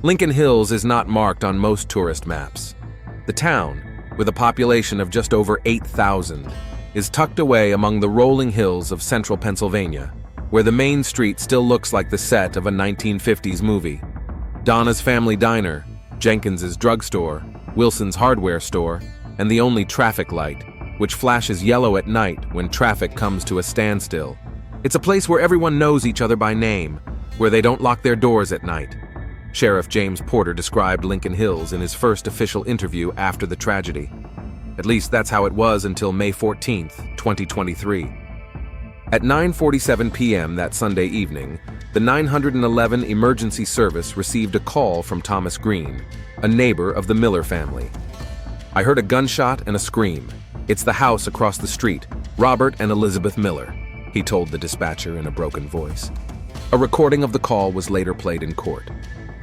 Lincoln Hills is not marked on most tourist maps. The town, with a population of just over 8,000, is tucked away among the rolling hills of central Pennsylvania, where the main street still looks like the set of a 1950s movie. Donna's Family Diner, Jenkins's drugstore, Wilson's hardware store, and the only traffic light, which flashes yellow at night when traffic comes to a standstill. It's a place where everyone knows each other by name, where they don't lock their doors at night. Sheriff James Porter described Lincoln Hills in his first official interview after the tragedy. At least that's how it was until May 14, 2023. At 9:47 p.m. that Sunday evening, the 911 emergency service received a call from Thomas Green, a neighbor of the Miller family. "I heard a gunshot and a scream. It's the house across the street, Robert and Elizabeth Miller," he told the dispatcher in a broken voice. A recording of the call was later played in court.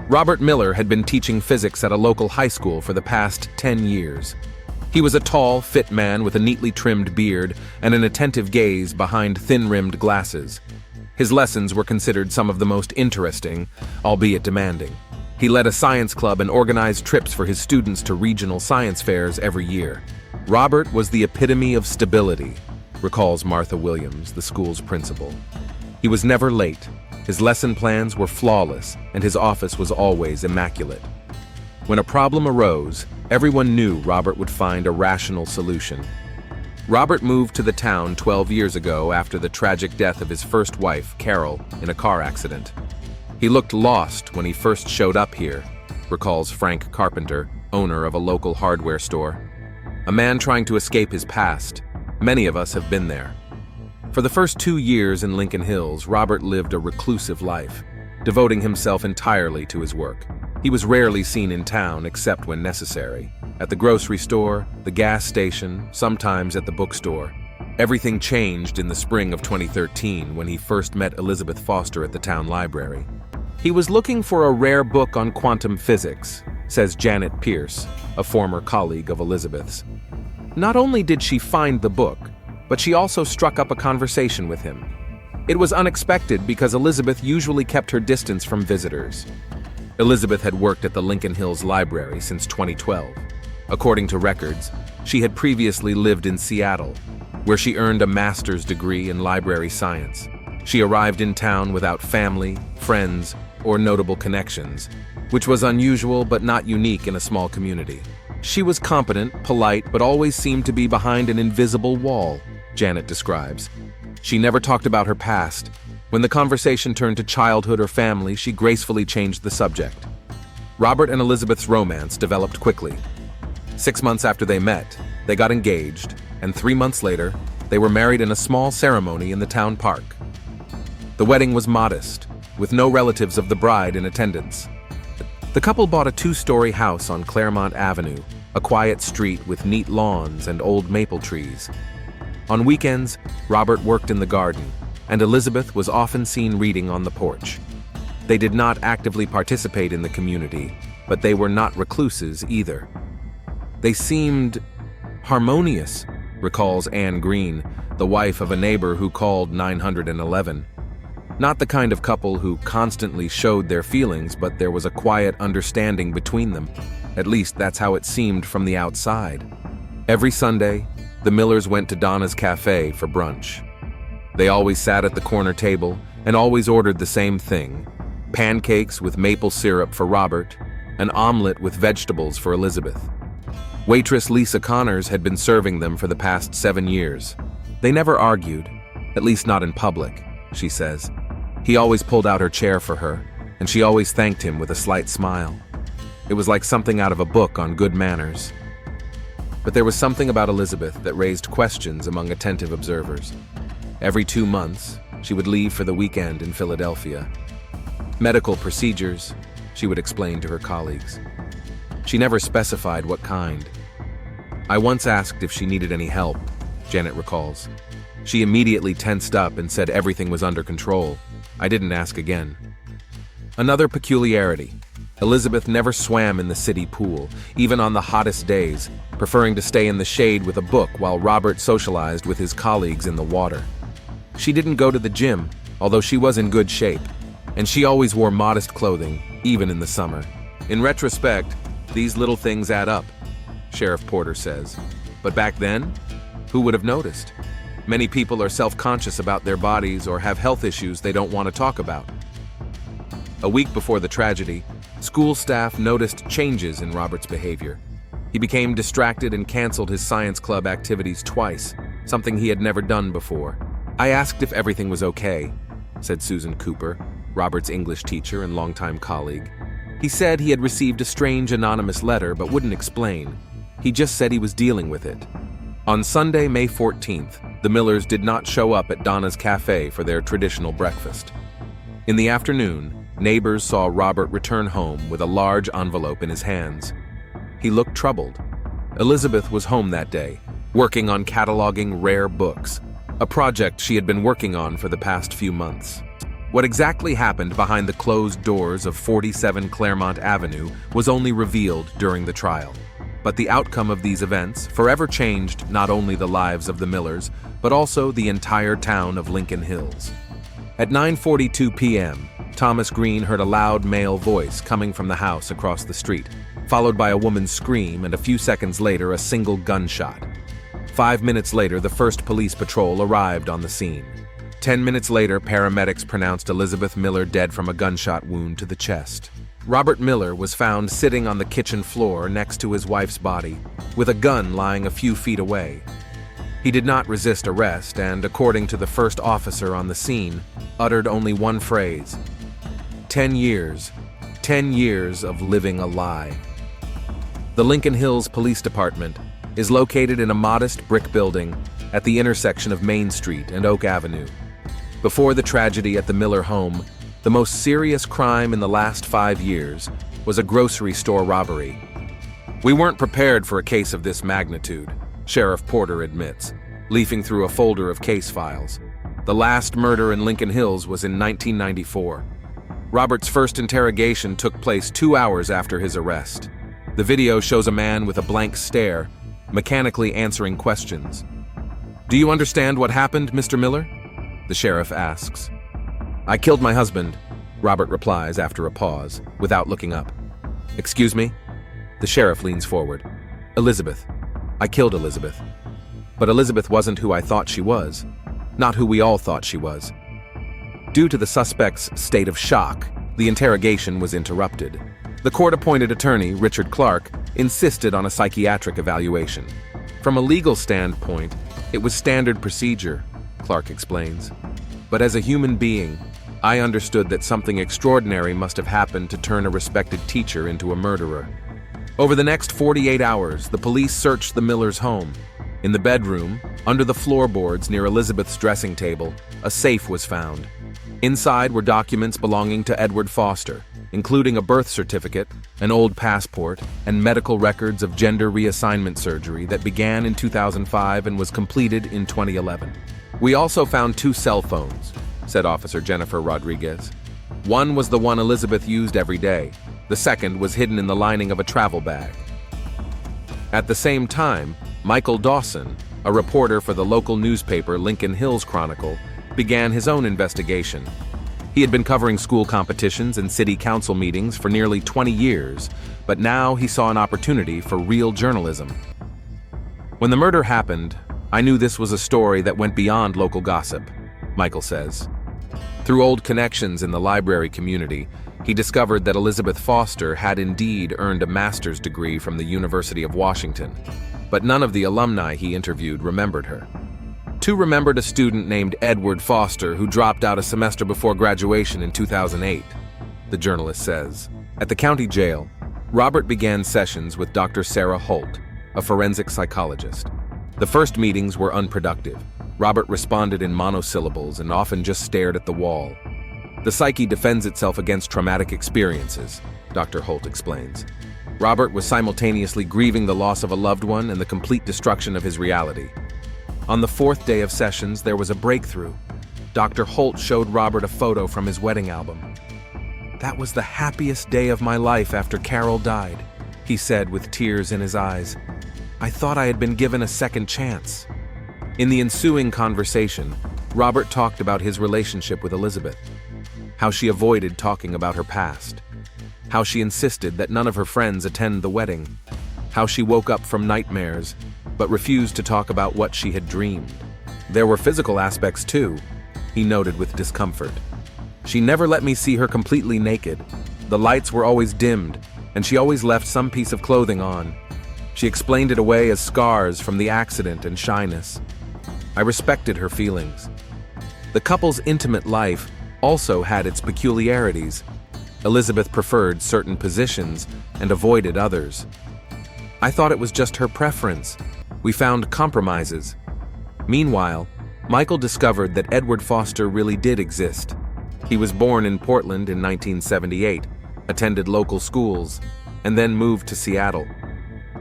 Robert Miller had been teaching physics at a local high school for the past 10 years. He was a tall, fit man with a neatly trimmed beard and an attentive gaze behind thin-rimmed glasses. His lessons were considered some of the most interesting, albeit demanding. He led a science club and organized trips for his students to regional science fairs every year. Robert was the epitome of stability, recalls Martha Williams, the school's principal. He was never late, his lesson plans were flawless, and his office was always immaculate. When a problem arose, everyone knew Robert would find a rational solution. Robert moved to the town 12 years ago after the tragic death of his first wife, Carol, in a car accident. He looked lost when he first showed up here, recalls Frank Carpenter, owner of a local hardware store. A man trying to escape his past. Many of us have been there. For the first 2 years in Lincoln Hills, Robert lived a reclusive life, devoting himself entirely to his work. He was rarely seen in town except when necessary. At the grocery store, the gas station, sometimes at the bookstore. Everything changed in the spring of 2013 when he first met Elizabeth Foster at the town library. He was looking for a rare book on quantum physics, says Janet Pierce, a former colleague of Elizabeth's. Not only did she find the book, but she also struck up a conversation with him. It was unexpected because Elizabeth usually kept her distance from visitors. Elizabeth had worked at the Lincoln Hills Library since 2012. According to records, she had previously lived in Seattle, where she earned a master's degree in library science. She arrived in town without family, friends, or notable connections, which was unusual but not unique in a small community. She was competent, polite, but always seemed to be behind an invisible wall, Janet describes. She never talked about her past. When the conversation turned to childhood or family, she gracefully changed the subject. Robert and Elizabeth's romance developed quickly. 6 months after they met, they got engaged, and 3 months later, they were married in a small ceremony in the town park. The wedding was modest, with no relatives of the bride in attendance. The couple bought a 2-story house on Claremont Avenue, a quiet street with neat lawns and old maple trees. On weekends, Robert worked in the garden, and Elizabeth was often seen reading on the porch. They did not actively participate in the community, but they were not recluses either. They seemed harmonious, recalls Anne Green, the wife of a neighbor who called 911. Not the kind of couple who constantly showed their feelings, but there was a quiet understanding between them. At least that's how it seemed from the outside. Every Sunday, the Millers went to Donna's Cafe for brunch. They always sat at the corner table and always ordered the same thing: pancakes with maple syrup for Robert, an omelet with vegetables for Elizabeth. Waitress Lisa Connors had been serving them for the past 7 years. They never argued, at least not in public, she says. He always pulled out her chair for her, and she always thanked him with a slight smile. It was like something out of a book on good manners. But there was something about Elizabeth that raised questions among attentive observers. Every 2 months, she would leave for the weekend in Philadelphia. Medical procedures, she would explain to her colleagues. She never specified what kind. I once asked if she needed any help, Janet recalls. She immediately tensed up and said everything was under control. I didn't ask again. Another peculiarity: Elizabeth never swam in the city pool, even on the hottest days, preferring to stay in the shade with a book while Robert socialized with his colleagues in the water. She didn't go to the gym, although she was in good shape, and she always wore modest clothing, even in the summer. In retrospect, these little things add up, Sheriff Porter says. But back then, who would have noticed? Many people are self-conscious about their bodies or have health issues they don't want to talk about. A week before the tragedy, school staff noticed changes in Robert's behavior. He became distracted and canceled his science club activities twice, something he had never done before. I asked if everything was okay, said Susan Cooper, Robert's English teacher and longtime colleague. He said he had received a strange anonymous letter but wouldn't explain. He just said he was dealing with it. On Sunday, May 14th, the Millers did not show up at Donna's Cafe for their traditional breakfast. In the afternoon, neighbors saw Robert return home with a large envelope in his hands. He looked troubled. Elizabeth was home that day, working on cataloging rare books, a project she had been working on for the past few months. What exactly happened behind the closed doors of 47 Claremont Avenue was only revealed during the trial. But the outcome of these events forever changed not only the lives of the Millers, but also the entire town of Lincoln Hills. At 9:42 p.m., Thomas Green heard a loud male voice coming from the house across the street, followed by a woman's scream and a few seconds later a single gunshot. 5 minutes later, the first police patrol arrived on the scene. 10 minutes later, paramedics pronounced Elizabeth Miller dead from a gunshot wound to the chest. Robert Miller was found sitting on the kitchen floor next to his wife's body, with a gun lying a few feet away. He did not resist arrest and, according to the first officer on the scene, uttered only one phrase: 10 years. 10 years of living a lie. The Lincoln Hills Police Department is located in a modest brick building at the intersection of Main Street and Oak Avenue. Before the tragedy at the Miller home, the most serious crime in the last 5 years was a grocery store robbery. We weren't prepared for a case of this magnitude, Sheriff Porter admits, leafing through a folder of case files. The last murder in Lincoln Hills was in 1994. Robert's first interrogation took place 2 hours after his arrest. The video shows a man with a blank stare, mechanically answering questions. "Do you understand what happened, Mr. Miller?" the sheriff asks. "I killed my husband," Robert replies after a pause, without looking up. "Excuse me?" The sheriff leans forward. "Elizabeth. I killed Elizabeth. But Elizabeth wasn't who I thought she was. Not who we all thought she was." Due to the suspect's state of shock, the interrogation was interrupted. The court-appointed attorney, Richard Clark, insisted on a psychiatric evaluation. From a legal standpoint, it was standard procedure, Clark explains. But as a human being, I understood that something extraordinary must have happened to turn a respected teacher into a murderer. Over the next 48 hours, the police searched the Millers' home. In the bedroom, under the floorboards near Elizabeth's dressing table, a safe was found. Inside were documents belonging to Edward Foster, including a birth certificate, an old passport, and medical records of gender reassignment surgery that began in 2005 and was completed in 2011. "We also found 2 cell phones," said Officer Jennifer Rodriguez. "One was the one Elizabeth used every day. The second was hidden in the lining of a travel bag." At the same time, Michael Dawson, a reporter for the local newspaper Lincoln Hills Chronicle, began his own investigation. He had been covering school competitions and city council meetings for nearly 20 years, but now he saw an opportunity for real journalism. "When the murder happened, I knew this was a story that went beyond local gossip," Michael says. Through old connections in the library community, he discovered that Elizabeth Foster had indeed earned a master's degree from the University of Washington, but none of the alumni he interviewed remembered her. "Two remembered a student named Edward Foster who dropped out a semester before graduation in 2008, the journalist says. At the county jail, Robert began sessions with Dr. Sarah Holt, a forensic psychologist. The first meetings were unproductive. Robert responded in monosyllables and often just stared at the wall. "The psyche defends itself against traumatic experiences," Dr. Holt explains. Robert was simultaneously grieving the loss of a loved one and the complete destruction of his reality. On the 4th day of sessions, there was a breakthrough. Dr. Holt showed Robert a photo from his wedding album. "That was the happiest day of my life after Carol died," he said with tears in his eyes. "I thought I had been given a second chance." In the ensuing conversation, Robert talked about his relationship with Elizabeth, how she avoided talking about her past, how she insisted that none of her friends attend the wedding, how she woke up from nightmares, but refused to talk about what she had dreamed. There were physical aspects too, he noted with discomfort. She never let me see her completely naked. The lights were always dimmed, and she always left some piece of clothing on. She explained it away as scars from the accident and shyness. I respected her feelings. The couple's intimate life also had its peculiarities. Elizabeth preferred certain positions and avoided others. I thought it was just her preference. We found compromises. Meanwhile, Michael discovered that Edward Foster really did exist. He was born in Portland in 1978, attended local schools, and then moved to Seattle.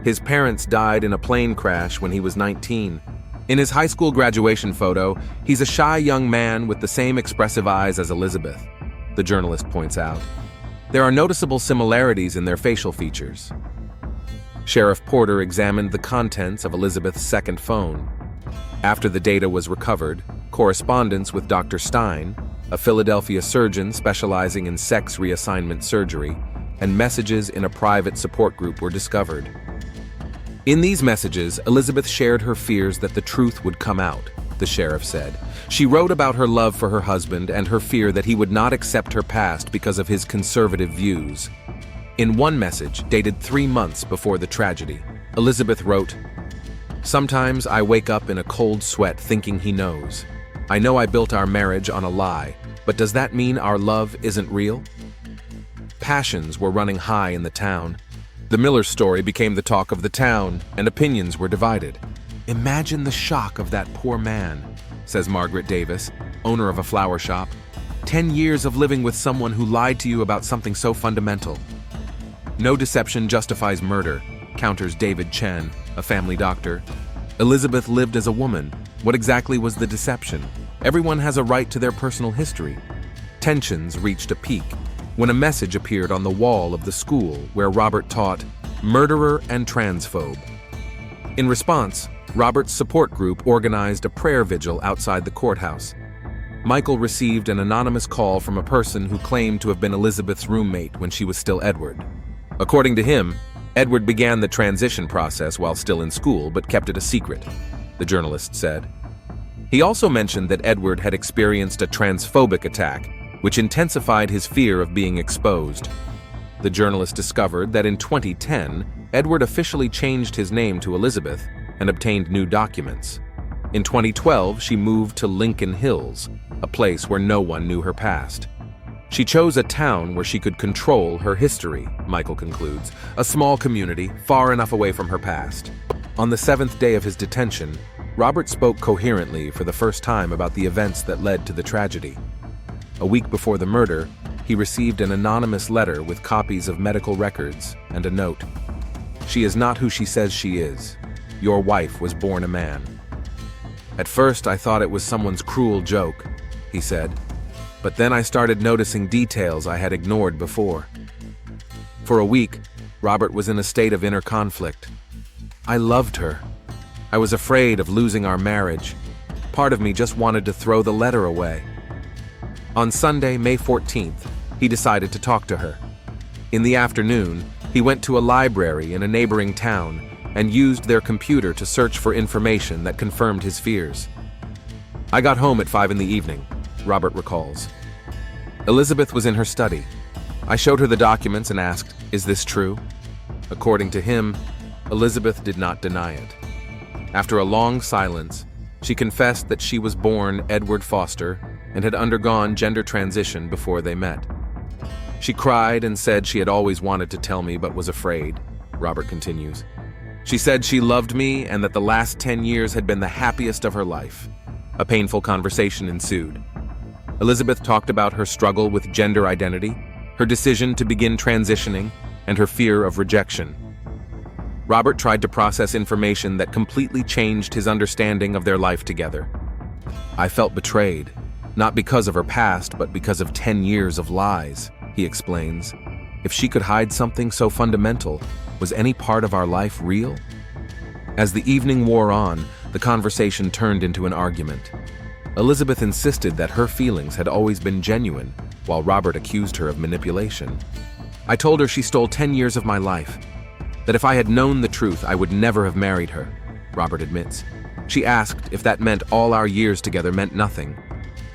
His parents died in a plane crash when he was 19. In his high school graduation photo, he's a shy young man with the same expressive eyes as Elizabeth, the journalist points out. There are noticeable similarities in their facial features. Sheriff Porter examined the contents of Elizabeth's second phone. After the data was recovered, correspondence with Dr. Stein, a Philadelphia surgeon specializing in sex reassignment surgery, and messages in a private support group were discovered. In these messages, Elizabeth shared her fears that the truth would come out, the sheriff said. She wrote about her love for her husband and her fear that he would not accept her past because of his conservative views. In one message, dated 3 months before the tragedy, Elizabeth wrote, "Sometimes I wake up in a cold sweat thinking he knows. I know I built our marriage on a lie, but does that mean our love isn't real?" Passions were running high in the town. The Miller story became the talk of the town, and opinions were divided. "Imagine the shock of that poor man," says Margaret Davis, owner of a flower shop. 10 years of living with someone who lied to you about something so fundamental. "No deception justifies murder," counters David Chen, a family doctor. "Elizabeth lived as a woman. What exactly was the deception? Everyone has a right to their personal history." Tensions reached a peak when a message appeared on the wall of the school where Robert taught, "Murderer and transphobe." In response, Robert's support group organized a prayer vigil outside the courthouse. Michael received an anonymous call from a person who claimed to have been Elizabeth's roommate when she was still Edward. According to him, Edward began the transition process while still in school but kept it a secret, the journalist said. He also mentioned that Edward had experienced a transphobic attack, which intensified his fear of being exposed. The journalist discovered that in 2010, Edward officially changed his name to Elizabeth and obtained new documents. In 2012, she moved to Lincoln Hills, a place where no one knew her past. She chose a town where she could control her history, Michael concludes, a small community far enough away from her past. On the 7th day of his detention, Robert spoke coherently for the first time about the events that led to the tragedy. A week before the murder, he received an anonymous letter with copies of medical records and a note. "She is not who she says she is. Your wife was born a man." "At first, I thought it was someone's cruel joke," he said. "But then I started noticing details I had ignored before." For a week, Robert was in a state of inner conflict. "I loved her. I was afraid of losing our marriage. Part of me just wanted to throw the letter away." On Sunday, May 14th, he decided to talk to her. In the afternoon, he went to a library in a neighboring town and used their computer to search for information that confirmed his fears. "I got home at 5 in the evening," Robert recalls. Elizabeth was in her study. I showed her the documents and asked, "Is this true?" According to him, Elizabeth did not deny it. After a long silence, she confessed that she was born Edward Foster and had undergone gender transition before they met. "She cried and said she had always wanted to tell me but was afraid," Robert continues. "She said she loved me and that the last 10 years had been the happiest of her life." A painful conversation ensued. Elizabeth talked about her struggle with gender identity, her decision to begin transitioning, and her fear of rejection. Robert tried to process information that completely changed his understanding of their life together. "I felt betrayed, not because of her past, but because of 10 years of lies," he explains. "If she could hide something so fundamental, was any part of our life real?" As the evening wore on, the conversation turned into an argument. Elizabeth insisted that her feelings had always been genuine, while Robert accused her of manipulation. I told her she stole 10 years of my life, that if I had known the truth, I would never have married her, Robert admits. She asked if that meant all our years together meant nothing.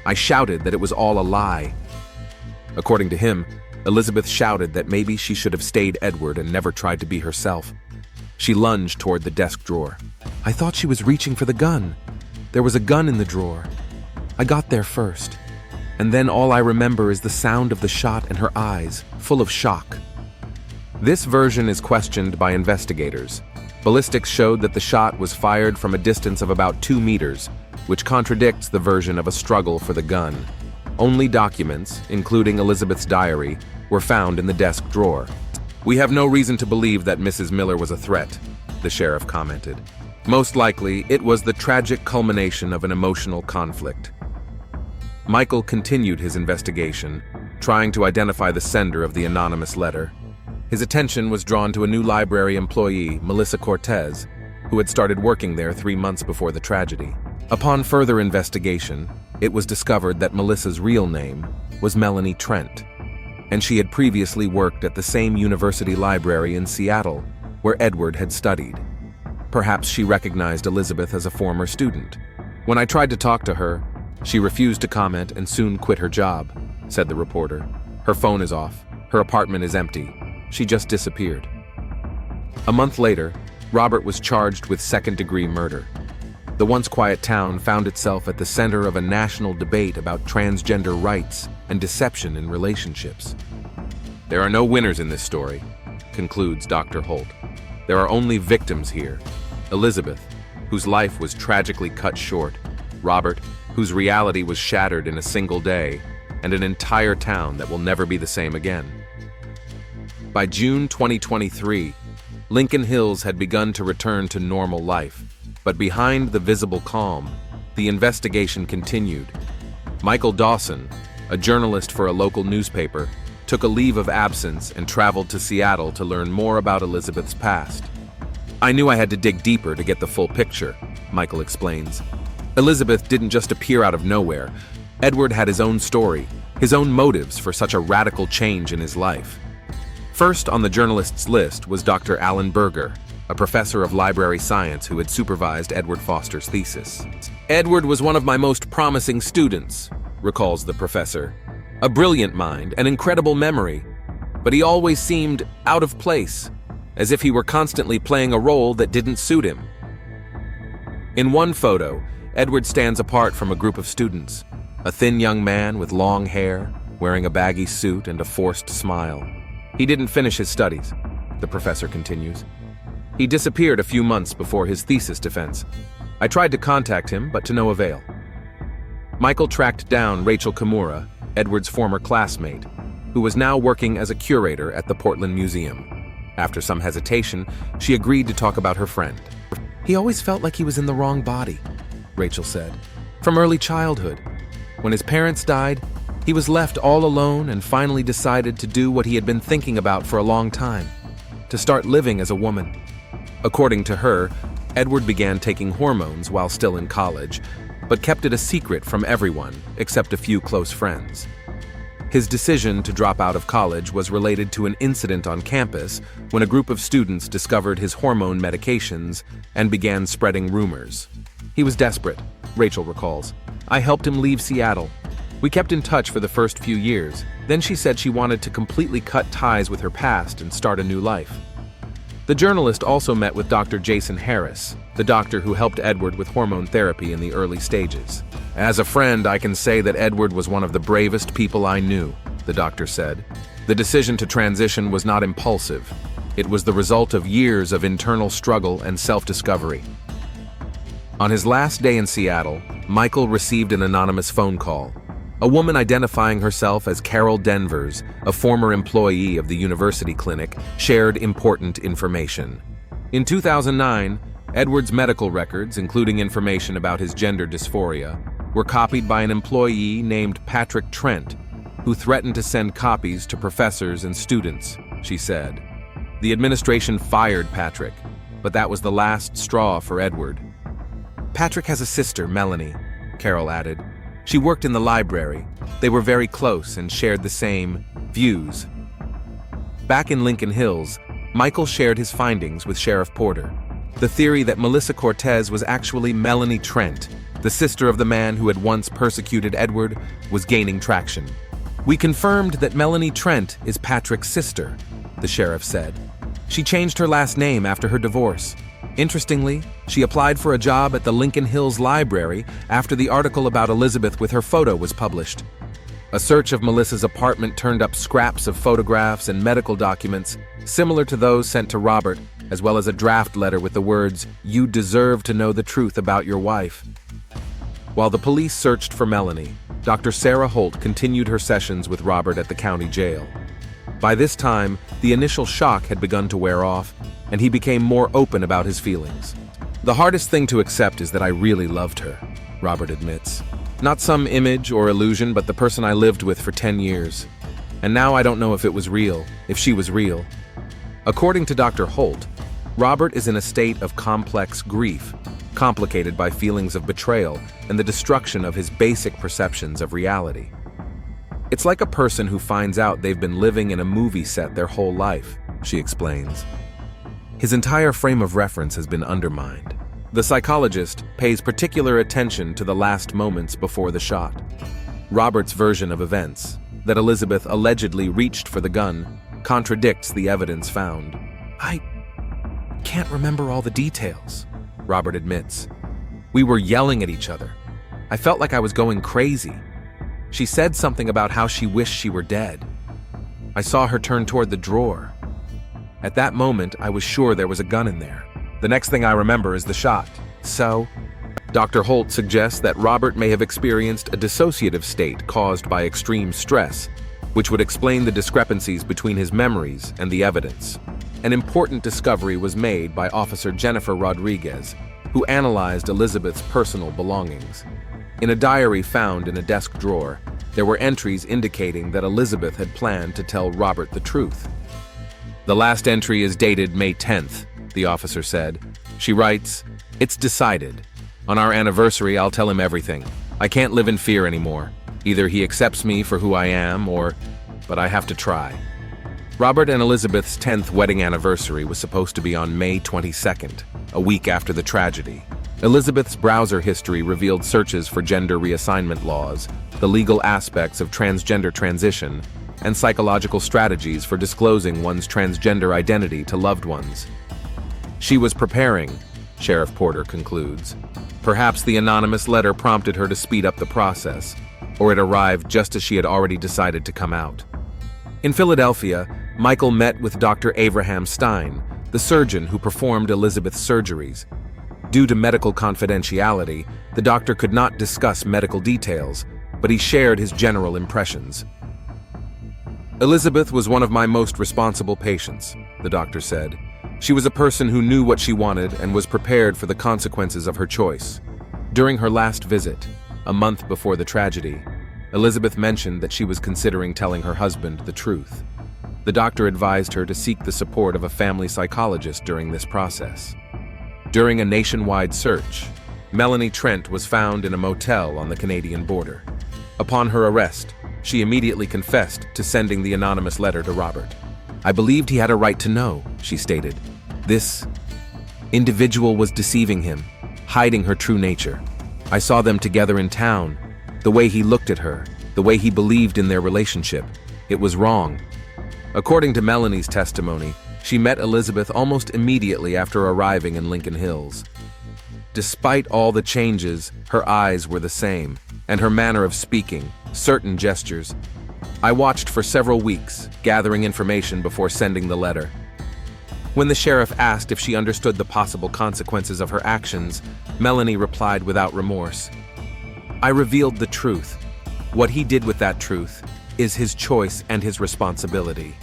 I shouted that it was all a lie. According to him, Elizabeth shouted that maybe she should have stayed Edward and never tried to be herself. She lunged toward the desk drawer. I thought she was reaching for the gun. There was a gun in the drawer. I got there first. And then all I remember is the sound of the shot and her eyes, full of shock. This version is questioned by investigators. Ballistics showed that the shot was fired from a distance of about 2 meters, which contradicts the version of a struggle for the gun. Only documents, including Elizabeth's diary, were found in the desk drawer. We have no reason to believe that Mrs. Miller was a threat, the sheriff commented. Most likely, it was the tragic culmination of an emotional conflict. Michael continued his investigation, trying to identify the sender of the anonymous letter. His attention was drawn to a new library employee, Melissa Cortez, who had started working there 3 months before the tragedy. Upon further investigation, it was discovered that Melissa's real name was Melanie Trent, and she had previously worked at the same university library in Seattle where Edward had studied. Perhaps she recognized Elizabeth as a former student. When I tried to talk to her, she refused to comment and soon quit her job, said the reporter. Her phone is off. Her apartment is empty. She just disappeared. A month later, Robert was charged with second-degree murder. The once quiet town found itself at the center of a national debate about transgender rights and deception in relationships. There are no winners in this story, concludes Dr. Holt. There are only victims here. Elizabeth, whose life was tragically cut short, Robert, whose reality was shattered in a single day, and an entire town that will never be the same again. By June 2023, Lincoln Hills had begun to return to normal life, but behind the visible calm, the investigation continued. Michael Dawson, a journalist for a local newspaper, took a leave of absence and traveled to Seattle to learn more about Elizabeth's past. I knew I had to dig deeper to get the full picture, Michael explains. Elizabeth didn't just appear out of nowhere. Edward had his own story, his own motives for such a radical change in his life. First on the journalist's list was Dr. Alan Berger, a professor of library science who had supervised Edward Foster's thesis. Edward was one of my most promising students, recalls the professor. A brilliant mind, an incredible memory, but he always seemed out of place, as if he were constantly playing a role that didn't suit him. In one photo, Edward stands apart from a group of students, a thin young man with long hair, wearing a baggy suit and a forced smile. He didn't finish his studies, the professor continues. He disappeared a few months before his thesis defense. I tried to contact him, but to no avail. Michael tracked down Rachel Kimura, Edward's former classmate, who was now working as a curator at the Portland Museum. After some hesitation, she agreed to talk about her friend. He always felt like he was in the wrong body, Rachel said. From early childhood. When his parents died, he was left all alone and finally decided to do what he had been thinking about for a long time, to start living as a woman. According to her, Edward began taking hormones while still in college, but kept it a secret from everyone except a few close friends. His decision to drop out of college was related to an incident on campus when a group of students discovered his hormone medications and began spreading rumors. He was desperate, Rachel recalls. I helped him leave Seattle. We kept in touch for the first few years. Then she said she wanted to completely cut ties with her past and start a new life. The journalist also met with Dr. Jason Harris, the doctor who helped Edward with hormone therapy in the early stages. As a friend, I can say that Edward was one of the bravest people I knew, the doctor said. The decision to transition was not impulsive. It was the result of years of internal struggle and self-discovery. On his last day in Seattle, Michael received an anonymous phone call. A woman identifying herself as Carol Denvers, a former employee of the university clinic, shared important information. In 2009, Edward's medical records, including information about his gender dysphoria, were copied by an employee named Patrick Trent, who threatened to send copies to professors and students, she said. The administration fired Patrick, but that was the last straw for Edward. Patrick has a sister, Melanie, Carol added. She worked in the library. They were very close and shared the same views. Back in Lincoln Hills, Michael shared his findings with Sheriff Porter. The theory that Melissa Cortez was actually Melanie Trent, the sister of the man who had once persecuted Edward, was gaining traction. "We confirmed that Melanie Trent is Patrick's sister," the sheriff said. "She changed her last name after her divorce. Interestingly, she applied for a job at the Lincoln Hills Library after the article about Elizabeth with her photo was published." A search of Melissa's apartment turned up scraps of photographs and medical documents similar to those sent to Robert, as well as a draft letter with the words, "You deserve to know the truth about your wife." While the police searched for Melanie, Dr. Sarah Holt continued her sessions with Robert at the county jail. By this time, the initial shock had begun to wear off, and he became more open about his feelings. "The hardest thing to accept is that I really loved her," Robert admits. "Not some image or illusion, but the person I lived with for 10 years. And now I don't know if it was real, if she was real." According to Dr. Holt, Robert is in a state of complex grief, complicated by feelings of betrayal and the destruction of his basic perceptions of reality. "It's like a person who finds out they've been living in a movie set their whole life," she explains. His entire frame of reference has been undermined. The psychologist pays particular attention to the last moments before the shot. Robert's version of events, that Elizabeth allegedly reached for the gun, contradicts the evidence found. "I can't remember all the details," Robert admits. "We were yelling at each other. I felt like I was going crazy. She said something about how she wished she were dead. I saw her turn toward the drawer. At that moment, I was sure there was a gun in there. The next thing I remember is the shot. So," Dr. Holt suggests that Robert may have experienced a dissociative state caused by extreme stress, which would explain the discrepancies between his memories and the evidence. An important discovery was made by Officer Jennifer Rodriguez, who analyzed Elizabeth's personal belongings. In a diary found in a desk drawer, there were entries indicating that Elizabeth had planned to tell Robert the truth. "The last entry is dated May 10th, the officer said. She writes, "It's decided. On our anniversary, I'll tell him everything. I can't live in fear anymore. Either he accepts me for who I am, but I have to try." Robert and Elizabeth's 10th wedding anniversary was supposed to be on May 22nd, a week after the tragedy. Elizabeth's browser history revealed searches for gender reassignment laws, the legal aspects of transgender transition, and psychological strategies for disclosing one's transgender identity to loved ones. She was preparing, Sheriff Porter concludes. Perhaps the anonymous letter prompted her to speed up the process, or it arrived just as she had already decided to come out. In Philadelphia, Michael met with Dr. Abraham Stein, the surgeon who performed Elizabeth's surgeries. Due to medical confidentiality, the doctor could not discuss medical details, but he shared his general impressions. "Elizabeth was one of my most responsible patients," the doctor said. "She was a person who knew what she wanted and was prepared for the consequences of her choice. During her last visit, a month before the tragedy, Elizabeth mentioned that she was considering telling her husband the truth. The doctor advised her to seek the support of a family psychologist during this process. During a nationwide search, Melanie Trent was found in a motel on the Canadian border. Upon her arrest, she immediately confessed to sending the anonymous letter to Robert. "I believed he had a right to know," she stated. "This individual was deceiving him, hiding her true nature. I saw them together in town. The way he looked at her, the way he believed in their relationship, it was wrong." According to Melanie's testimony, she met Elizabeth almost immediately after arriving in Lincoln Hills. Despite all the changes, her eyes were the same, and her manner of speaking, certain gestures. "I watched for several weeks, gathering information before sending the letter." When the sheriff asked if she understood the possible consequences of her actions, Melanie replied without remorse, "I revealed the truth. What he did with that truth is his choice and his responsibility."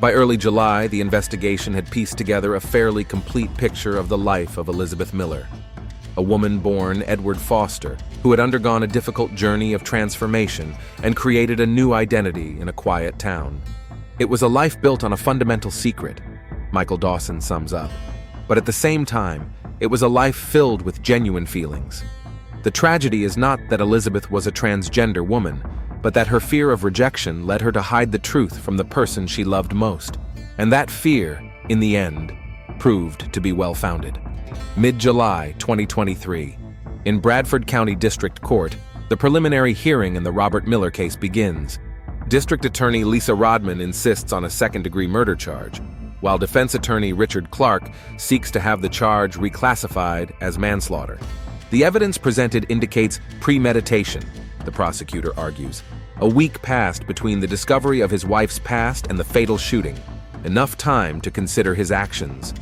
By early July, the investigation had pieced together a fairly complete picture of the life of Elizabeth Miller, a woman born Edward Foster, who had undergone a difficult journey of transformation and created a new identity in a quiet town. "It was a life built on a fundamental secret," Michael Dawson sums up. "But at the same time, it was a life filled with genuine feelings. The tragedy is not that Elizabeth was a transgender woman, but that her fear of rejection led her to hide the truth from the person she loved most. And that fear, in the end, proved to be well-founded. Mid-July 2023, in Bradford County District Court, the preliminary hearing in the Robert Miller case begins. District Attorney Lisa Rodman insists on a second-degree murder charge, while defense attorney Richard Clark seeks to have the charge reclassified as manslaughter. The evidence presented indicates premeditation, the prosecutor argues. A week passed between the discovery of his wife's past and the fatal shooting, enough time to consider his actions.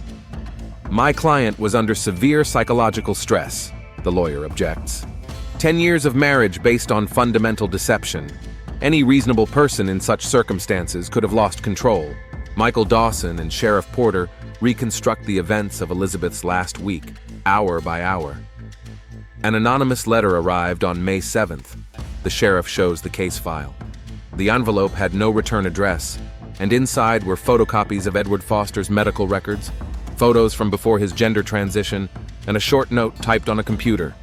My client was under severe psychological stress, the lawyer objects. 10 years of marriage based on fundamental deception. Any reasonable person in such circumstances could have lost control. Michael Dawson and Sheriff Porter reconstruct the events of Elizabeth's last week, hour by hour. An anonymous letter arrived on May 7th. The sheriff shows the case file. The envelope had no return address, and inside were photocopies of Edward Foster's medical records, photos from before his gender transition, and a short note typed on a computer.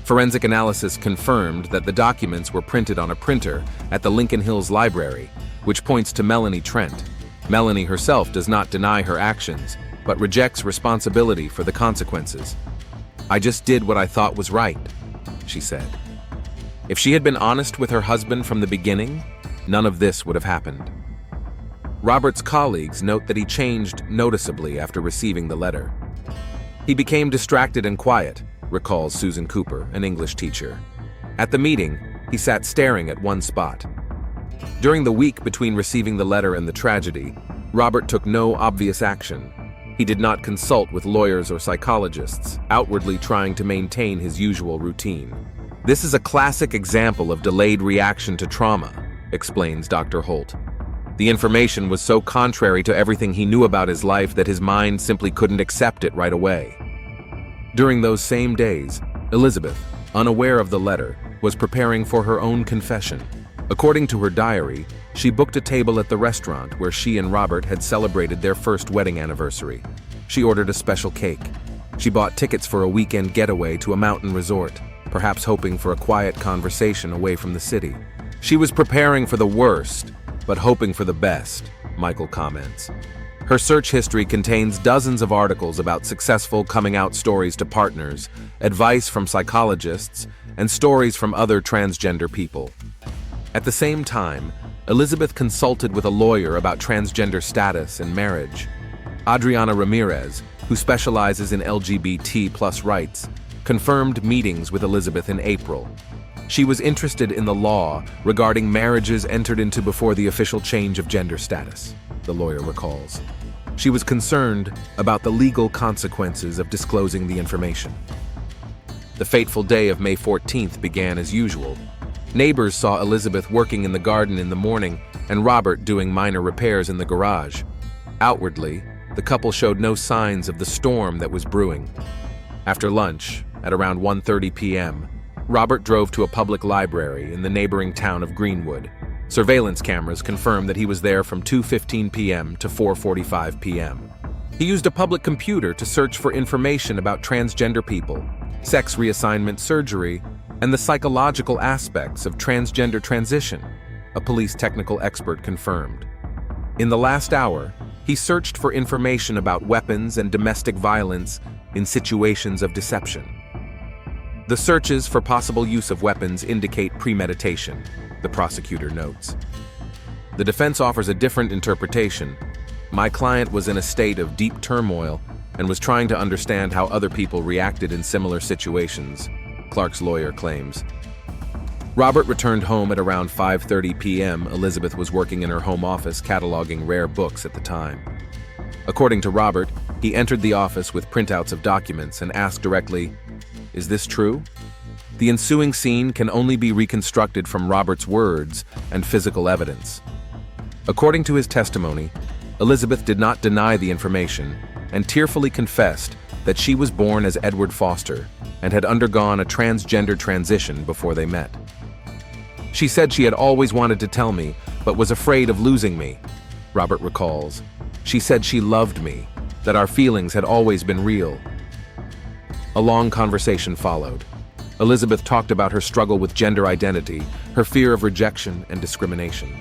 Forensic analysis confirmed that the documents were printed on a printer at the Lincoln Hills Library, which points to Melanie Trent. Melanie herself does not deny her actions, but rejects responsibility for the consequences. "I just did what I thought was right," she said. If she had been honest with her husband from the beginning, none of this would have happened. Robert's colleagues note that he changed noticeably after receiving the letter. "He became distracted and quiet," recalls Susan Cooper, an English teacher. At the meeting, he sat staring at one spot. During the week between receiving the letter and the tragedy, Robert took no obvious action. He did not consult with lawyers or psychologists, outwardly trying to maintain his usual routine. "This is a classic example of delayed reaction to trauma," explains Dr. Holt. "The information was so contrary to everything he knew about his life that his mind simply couldn't accept it right away." During those same days, Elizabeth, unaware of the letter, was preparing for her own confession. According to her diary, she booked a table at the restaurant where she and Robert had celebrated their first wedding anniversary. She ordered a special cake. She bought tickets for a weekend getaway to a mountain resort, perhaps hoping for a quiet conversation away from the city. "She was preparing for the worst, but hoping for the best," Michael comments. Her search history contains dozens of articles about successful coming-out stories to partners, advice from psychologists, and stories from other transgender people. At the same time, Elizabeth consulted with a lawyer about transgender status and marriage. Adriana Ramirez, who specializes in LGBT+ rights, confirmed meetings with Elizabeth in April. She was interested in the law regarding marriages entered into before the official change of gender status, the lawyer recalls. She was concerned about the legal consequences of disclosing the information. The fateful day of May 14th began as usual. Neighbors saw Elizabeth working in the garden in the morning and Robert doing minor repairs in the garage. Outwardly, the couple showed no signs of the storm that was brewing. After lunch, at around 1:30 p.m., Robert drove to a public library in the neighboring town of Greenwood. Surveillance cameras confirmed that he was there from 2:15 p.m. to 4:45 p.m. He used a public computer to search for information about transgender people, sex reassignment surgery, and the psychological aspects of transgender transition, a police technical expert confirmed. In the last hour, he searched for information about weapons and domestic violence in situations of deception. The searches for possible use of weapons indicate premeditation, the prosecutor notes. The defense offers a different interpretation. "My client was in a state of deep turmoil and was trying to understand how other people reacted in similar situations," Clark's lawyer claims. Robert returned home at around 5:30 p.m. Elizabeth was working in her home office cataloging rare books at the time. According to Robert, he entered the office with printouts of documents and asked directly, "Is this true?" The ensuing scene can only be reconstructed from Robert's words and physical evidence. According to his testimony, Elizabeth did not deny the information and tearfully confessed that she was born as Edward Foster and had undergone a transgender transition before they met. "She said she had always wanted to tell me, but was afraid of losing me," Robert recalls. "She said she loved me, that our feelings had always been real." A long conversation followed. Elizabeth talked about her struggle with gender identity, her fear of rejection and discrimination.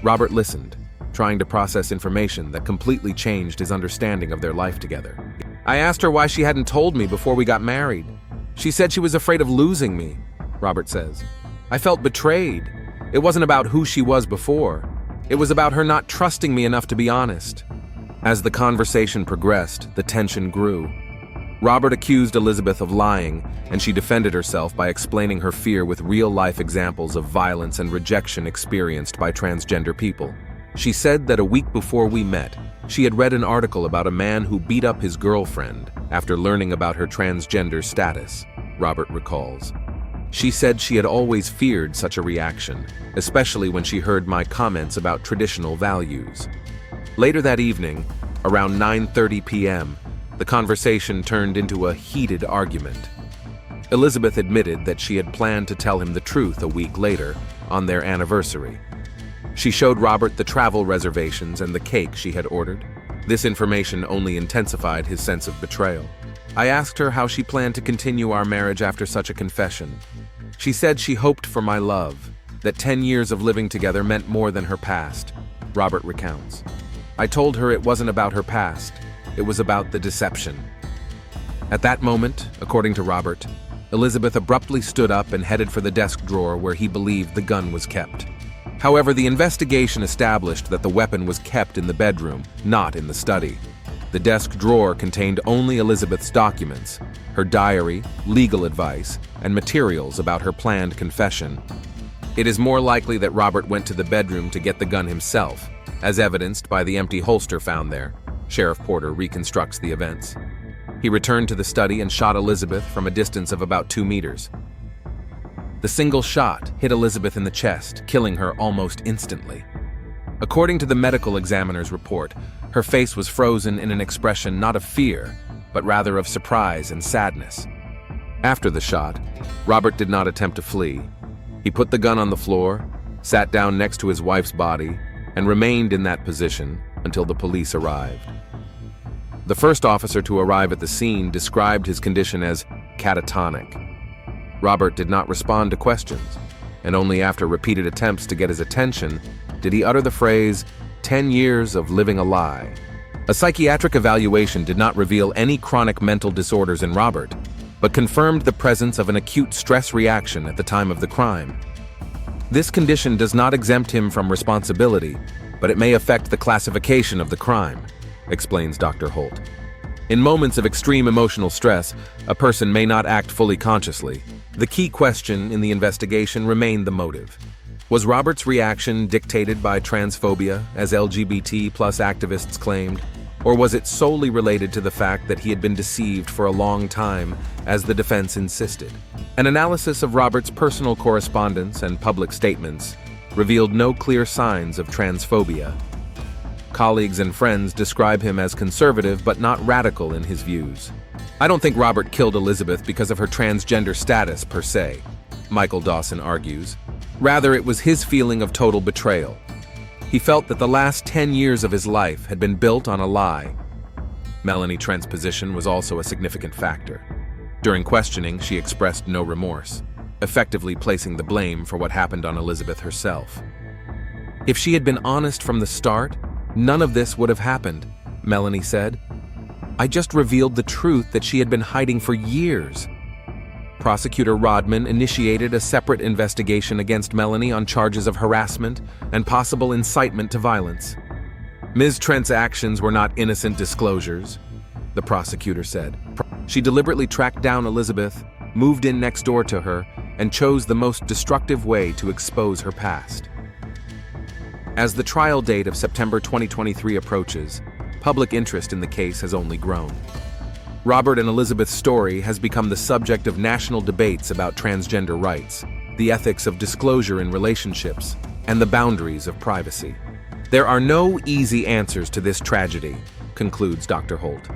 Robert listened, trying to process information that completely changed his understanding of their life together. "I asked her why she hadn't told me before we got married. She said she was afraid of losing me," Robert says. "I felt betrayed. It wasn't about who she was before. It was about her not trusting me enough to be honest." As the conversation progressed, the tension grew. Robert accused Elizabeth of lying, and she defended herself by explaining her fear with real-life examples of violence and rejection experienced by transgender people. She said that a week before we met, she had read an article about a man who beat up his girlfriend after learning about her transgender status, Robert recalls. She said she had always feared such a reaction, especially when she heard my comments about traditional values. Later that evening, around 9:30 p.m., the conversation turned into a heated argument. Elizabeth admitted that she had planned to tell him the truth a week later, on their anniversary. She showed Robert the travel reservations and the cake she had ordered. This information only intensified his sense of betrayal. I asked her how she planned to continue our marriage after such a confession. She said she hoped for my love, that 10 years of living together meant more than her past, Robert recounts. I told her it wasn't about her past. It was about the deception. At that moment, according to Robert, Elizabeth abruptly stood up and headed for the desk drawer where he believed the gun was kept. However, the investigation established that the weapon was kept in the bedroom, not in the study. The desk drawer contained only Elizabeth's documents, her diary, legal advice, and materials about her planned confession. It is more likely that Robert went to the bedroom to get the gun himself, as evidenced by the empty holster found there. Sheriff Porter reconstructs the events. He returned to the study and shot Elizabeth from a distance of about 2 meters. The single shot hit Elizabeth in the chest, killing her almost instantly. According to the medical examiner's report, her face was frozen in an expression not of fear, but rather of surprise and sadness. After the shot, Robert did not attempt to flee. He put the gun on the floor, sat down next to his wife's body, and remained in that position until the police arrived. The first officer to arrive at the scene described his condition as catatonic. Robert did not respond to questions, and only after repeated attempts to get his attention did he utter the phrase, 10 years of living a lie. A psychiatric evaluation did not reveal any chronic mental disorders in Robert, but confirmed the presence of an acute stress reaction at the time of the crime. This condition does not exempt him from responsibility, but it may affect the classification of the crime, explains Dr. Holt. In moments of extreme emotional stress, a person may not act fully consciously. The key question in the investigation remained the motive. Was Robert's reaction dictated by transphobia, as LGBT+ activists claimed, or was it solely related to the fact that he had been deceived for a long time, as the defense insisted? An analysis of Robert's personal correspondence and public statements revealed no clear signs of transphobia. Colleagues and friends describe him as conservative but not radical in his views. I don't think Robert killed Elizabeth because of her transgender status per se, Michael Dawson argues. Rather, it was his feeling of total betrayal. He felt that the last 10 years of his life had been built on a lie. Melanie Trent's position was also a significant factor. During questioning, she expressed no remorse, effectively placing the blame for what happened on Elizabeth herself. If she had been honest from the start, none of this would have happened, Melanie said. I just revealed the truth that she had been hiding for years. Prosecutor Rodman initiated a separate investigation against Melanie on charges of harassment and possible incitement to violence. Ms. Trent's actions were not innocent disclosures, the prosecutor said. She deliberately tracked down Elizabeth, moved in next door to her, and chose the most destructive way to expose her past. As the trial date of September 2023 approaches, public interest in the case has only grown. Robert and Elizabeth's story has become the subject of national debates about transgender rights, the ethics of disclosure in relationships, and the boundaries of privacy. There are no easy answers to this tragedy, concludes Dr. Holt.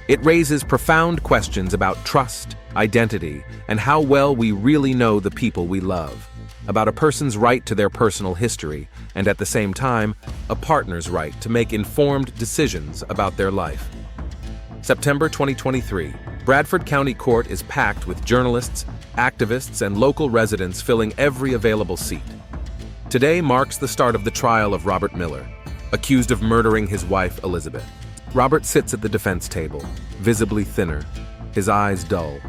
It raises profound questions about trust, identity, and how well we really know the people we love, about a person's right to their personal history, and at the same time, a partner's right to make informed decisions about their life. September 2023, Bradford County Court is packed with journalists, activists, and local residents filling every available seat. Today marks the start of the trial of Robert Miller, accused of murdering his wife, Elizabeth. Robert sits at the defense table, visibly thinner, his eyes dull.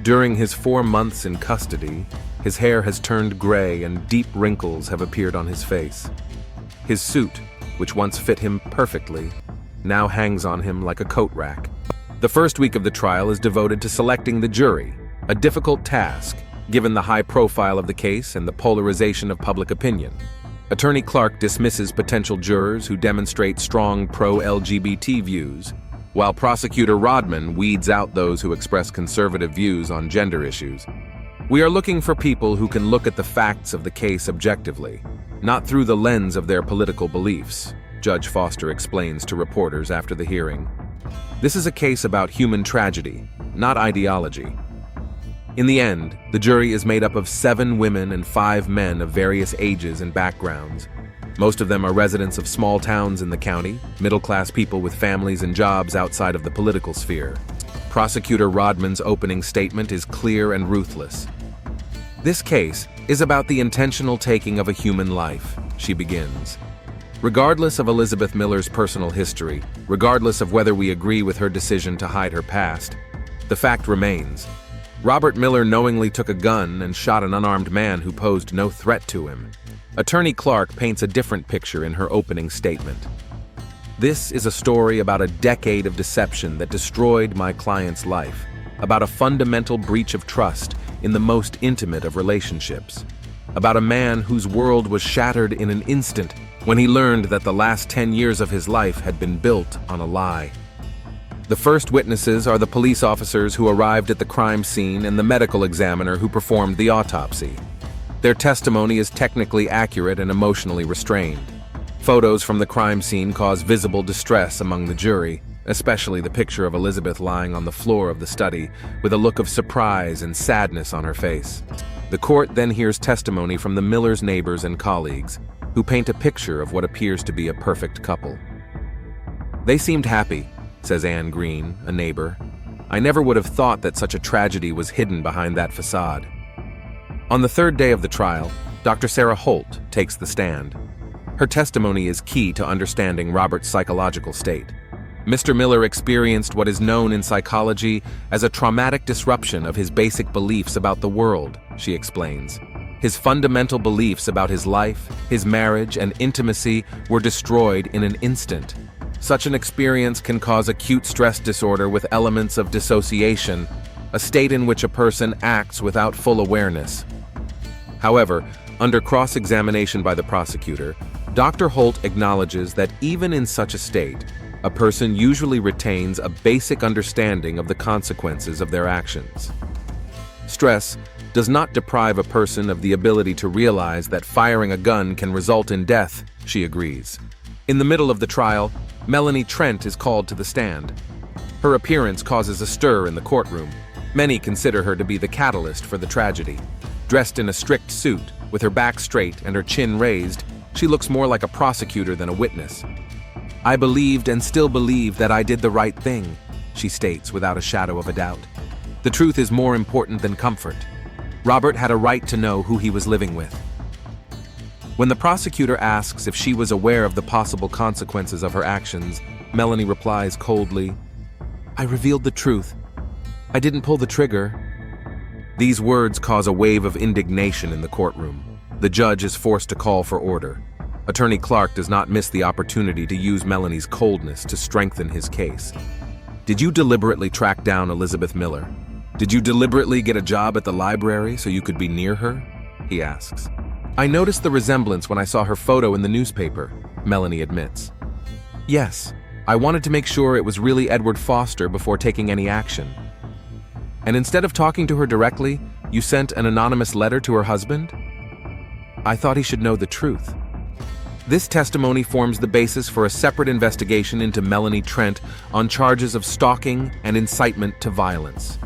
During his 4 months in custody, his hair has turned gray and deep wrinkles have appeared on his face. His suit, which once fit him perfectly, now hangs on him like a coat rack. The first week of the trial is devoted to selecting the jury, a difficult task, given the high profile of the case and the polarization of public opinion. Attorney Clark dismisses potential jurors who demonstrate strong pro-LGBT views, while Prosecutor Rodman weeds out those who express conservative views on gender issues. We are looking for people who can look at the facts of the case objectively, not through the lens of their political beliefs, Judge Foster explains to reporters after the hearing. This is a case about human tragedy, not ideology. In the end, the jury is made up of 7 women and 5 men of various ages and backgrounds. Most of them are residents of small towns in the county, middle-class people with families and jobs outside of the political sphere. Prosecutor Rodman's opening statement is clear and ruthless. This case is about the intentional taking of a human life, she begins. Regardless of Elizabeth Miller's personal history, regardless of whether we agree with her decision to hide her past, the fact remains. Robert Miller knowingly took a gun and shot an unarmed man who posed no threat to him. Attorney Clark paints a different picture in her opening statement. This is a story about a decade of deception that destroyed my client's life, about a fundamental breach of trust in the most intimate of relationships, about a man whose world was shattered in an instant when he learned that the last 10 years of his life had been built on a lie. The first witnesses are the police officers who arrived at the crime scene and the medical examiner who performed the autopsy. Their testimony is technically accurate and emotionally restrained. Photos from the crime scene cause visible distress among the jury, especially the picture of Elizabeth lying on the floor of the study with a look of surprise and sadness on her face. The court then hears testimony from the Millers' neighbors and colleagues, who paint a picture of what appears to be a perfect couple. "They seemed happy," says Anne Green, a neighbor. "I never would have thought that such a tragedy was hidden behind that facade." On the third day of the trial, Dr. Sarah Holt takes the stand. Her testimony is key to understanding Robert's psychological state. Mr. Miller experienced what is known in psychology as a traumatic disruption of his basic beliefs about the world, she explains. His fundamental beliefs about his life, his marriage, and intimacy were destroyed in an instant. Such an experience can cause acute stress disorder with elements of dissociation, a state in which a person acts without full awareness. However, under cross-examination by the prosecutor, Dr. Holt acknowledges that even in such a state, a person usually retains a basic understanding of the consequences of their actions. Stress does not deprive a person of the ability to realize that firing a gun can result in death, she agrees. In the middle of the trial, Melanie Trent is called to the stand. Her appearance causes a stir in the courtroom. Many consider her to be the catalyst for the tragedy. Dressed in a strict suit, with her back straight and her chin raised, she looks more like a prosecutor than a witness. "I believed and still believe that I did the right thing," she states without a shadow of a doubt. "The truth is more important than comfort. Robert had a right to know who he was living with." When the prosecutor asks if she was aware of the possible consequences of her actions, Melanie replies coldly, "I revealed the truth. I didn't pull the trigger." These words cause a wave of indignation in the courtroom. The judge is forced to call for order. Attorney Clark does not miss the opportunity to use Melanie's coldness to strengthen his case. "Did you deliberately track down Elizabeth Miller? Did you deliberately get a job at the library so you could be near her?" he asks. "I noticed the resemblance when I saw her photo in the newspaper," Melanie admits. "Yes, I wanted to make sure it was really Edward Foster before taking any action." "And instead of talking to her directly, you sent an anonymous letter to her husband?" "I thought he should know the truth." This testimony forms the basis for a separate investigation into Melanie Trent on charges of stalking and incitement to violence.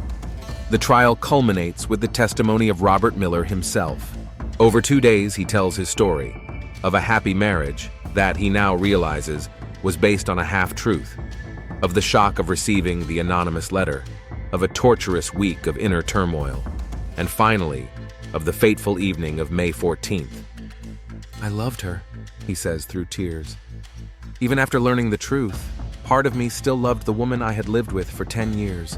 The trial culminates with the testimony of Robert Miller himself. Over 2 days, he tells his story of a happy marriage that, he now realizes, was based on a half-truth, of the shock of receiving the anonymous letter, of a torturous week of inner turmoil. and finally, of the fateful evening of May 14th. "I loved her," he says through tears. "Even after learning the truth, part of me still loved the woman I had lived with for 10 years.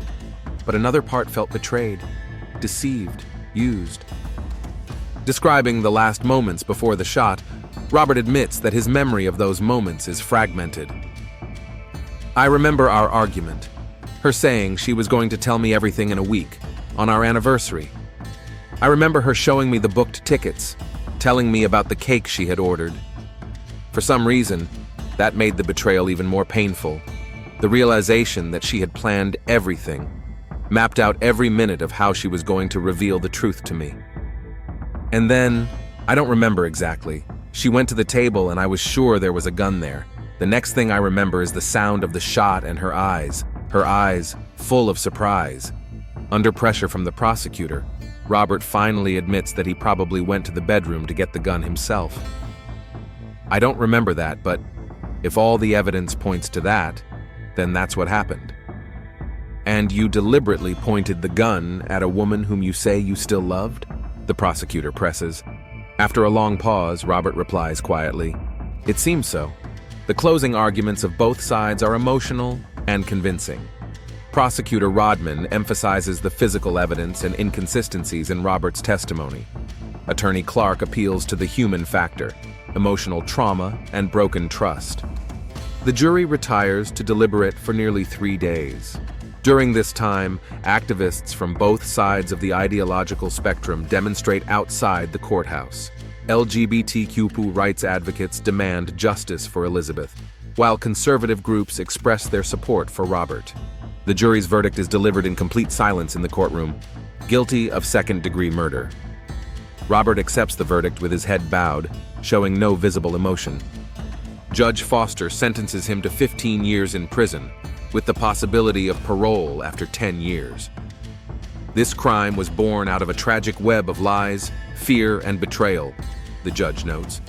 But another part felt betrayed, deceived, used." Describing the last moments before the shot, Robert admits that his memory of those moments is fragmented. "I remember our argument, her saying she was going to tell me everything in a week, on our anniversary. I remember her showing me the booked tickets, telling me about the cake she had ordered. For some reason, that made the betrayal even more painful. The realization that she had planned everything, mapped out every minute of how she was going to reveal the truth to me. And then, I don't remember exactly, she went to the table and I was sure there was a gun there. The next thing I remember is the sound of the shot and her eyes full of surprise. Under pressure from the prosecutor, Robert finally admits that he probably went to the bedroom to get the gun himself. I don't remember that, but if all the evidence points to that, then that's what happened. And you deliberately pointed the gun at a woman whom you say you still loved? The prosecutor presses. After a long pause, Robert replies quietly, "It seems so." The closing arguments of both sides are emotional and convincing. Prosecutor Rodman emphasizes the physical evidence and inconsistencies in Robert's testimony. Attorney Clark appeals to the human factor, emotional trauma, and broken trust. The jury retires to deliberate for nearly 3 days. During this time, activists from both sides of the ideological spectrum demonstrate outside the courthouse. LGBTQ rights advocates demand justice for Elizabeth, while conservative groups express their support for Robert. The jury's verdict is delivered in complete silence in the courtroom, guilty of second-degree murder. Robert accepts the verdict with his head bowed, showing no visible emotion. Judge Foster sentences him to 15 years in prison, with the possibility of parole after 10 years. This crime was born out of a tragic web of lies, fear, and betrayal, the judge notes,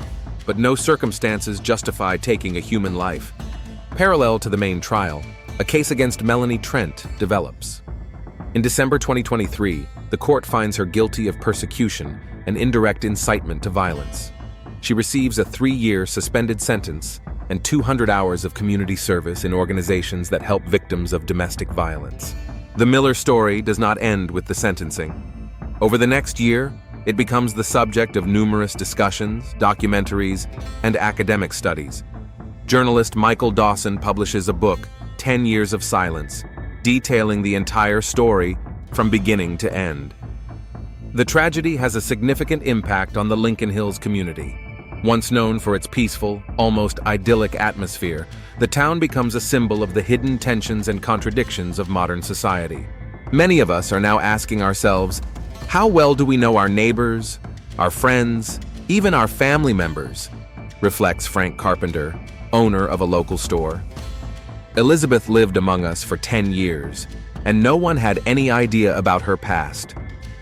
but no circumstances justify taking a human life. Parallel to the main trial, a case against Melanie Trent develops. In December 2023, the court finds her guilty of persecution and indirect incitement to violence. She receives a 3-year suspended sentence and 200 hours of community service in organizations that help victims of domestic violence. The Miller story does not end with the sentencing. Over the next year, it becomes the subject of numerous discussions, documentaries, and academic studies. Journalist Michael Dawson publishes a book, 10 Years of Silence, detailing the entire story from beginning to end. The tragedy has a significant impact on the Lincoln Hills community. Once known for its peaceful, almost idyllic atmosphere, the town becomes a symbol of the hidden tensions and contradictions of modern society. Many of us are now asking ourselves, how well do we know our neighbors, our friends, even our family members? Reflects Frank Carpenter, owner of a local store. Elizabeth lived among us for 10 years, and no one had any idea about her past.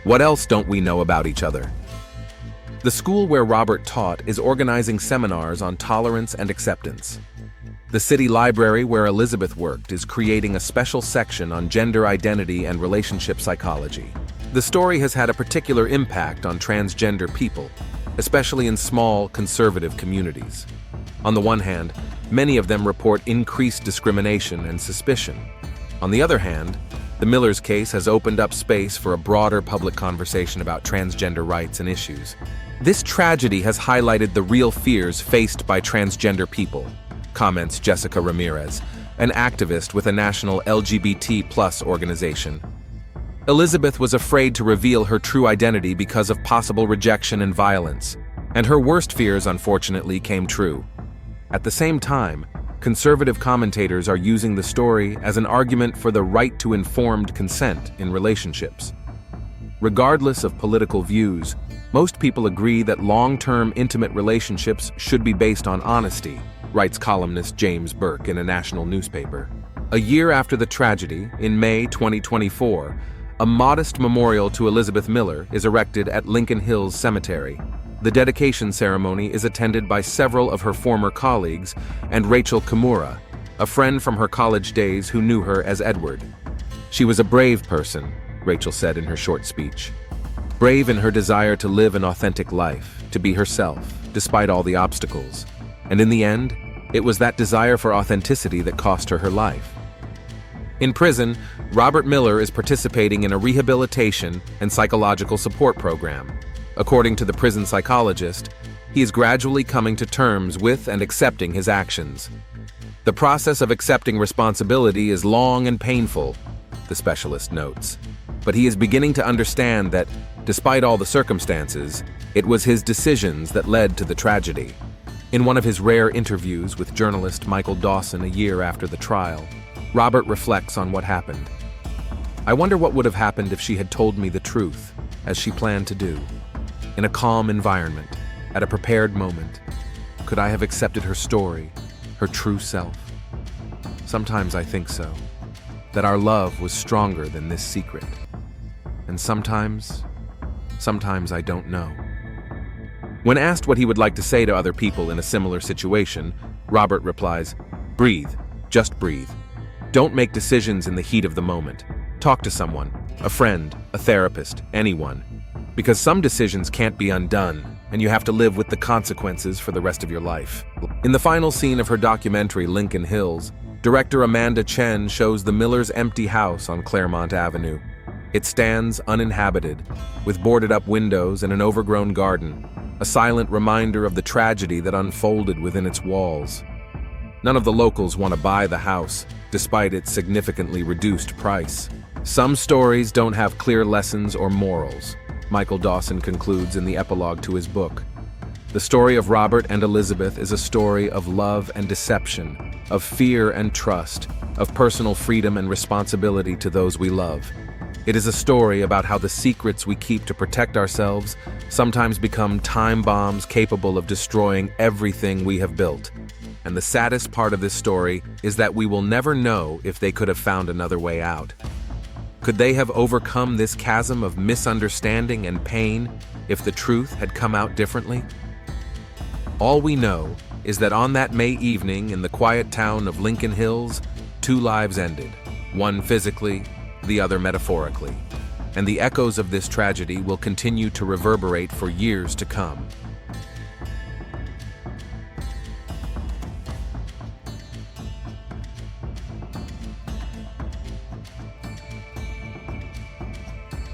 What else don't we know about each other? The school where Robert taught is organizing seminars on tolerance and acceptance. The city library where Elizabeth worked is creating a special section on gender identity and relationship psychology. The story has had a particular impact on transgender people, especially in small, conservative communities. On the one hand, many of them report increased discrimination and suspicion. On the other hand, the Miller's case has opened up space for a broader public conversation about transgender rights and issues. This tragedy has highlighted the real fears faced by transgender people, comments Jessica Ramirez, an activist with a national LGBT+ organization. Elizabeth was afraid to reveal her true identity because of possible rejection and violence, and her worst fears, unfortunately, came true. At the same time, conservative commentators are using the story as an argument for the right to informed consent in relationships. Regardless of political views, most people agree that long-term intimate relationships should be based on honesty, writes columnist James Burke in a national newspaper. A year after the tragedy, in May 2024, a modest memorial to Elizabeth Miller is erected at Lincoln Hills Cemetery. The dedication ceremony is attended by several of her former colleagues and Rachel Kimura, a friend from her college days who knew her as Edward. She was a brave person, Rachel said in her short speech. brave in her desire to live an authentic life, to be herself, despite all the obstacles. And in the end, it was that desire for authenticity that cost her her life. In prison, Robert Miller is participating in a rehabilitation and psychological support program. According to the prison psychologist, he is gradually coming to terms with and accepting his actions. The process of accepting responsibility is long and painful, the specialist notes, but he is beginning to understand that, despite all the circumstances, it was his decisions that led to the tragedy. In one of his rare interviews with journalist Michael Dawson a year after the trial, Robert reflects on what happened. "I wonder what would have happened if she had told me the truth, as she planned to do. In a calm environment, at a prepared moment, could I have accepted her story, her true self? Sometimes I think so, that our love was stronger than this secret. And sometimes I don't know." When asked what he would like to say to other people in a similar situation, Robert replies, "Breathe, just breathe. Don't make decisions in the heat of the moment. Talk to someone, a friend, a therapist, anyone. Because some decisions can't be undone, and you have to live with the consequences for the rest of your life." In the final scene of her documentary, Lincoln Hills, director Amanda Chen shows the Millers' empty house on Claremont Avenue. It stands uninhabited, with boarded-up windows and an overgrown garden, a silent reminder of the tragedy that unfolded within its walls. None of the locals want to buy the house, despite its significantly reduced price. Some stories don't have clear lessons or morals, Michael Dawson concludes in the epilogue to his book. The story of Robert and Elizabeth is a story of love and deception, of fear and trust, of personal freedom and responsibility to those we love. It is a story about how the secrets we keep to protect ourselves sometimes become time bombs capable of destroying everything we have built. And the saddest part of this story is that we will never know if they could have found another way out. Could they have overcome this chasm of misunderstanding and pain if the truth had come out differently? All we know is that on that May evening in the quiet town of Lincoln Hills, 2 lives ended, one physically, the other metaphorically. And the echoes of this tragedy will continue to reverberate for years to come.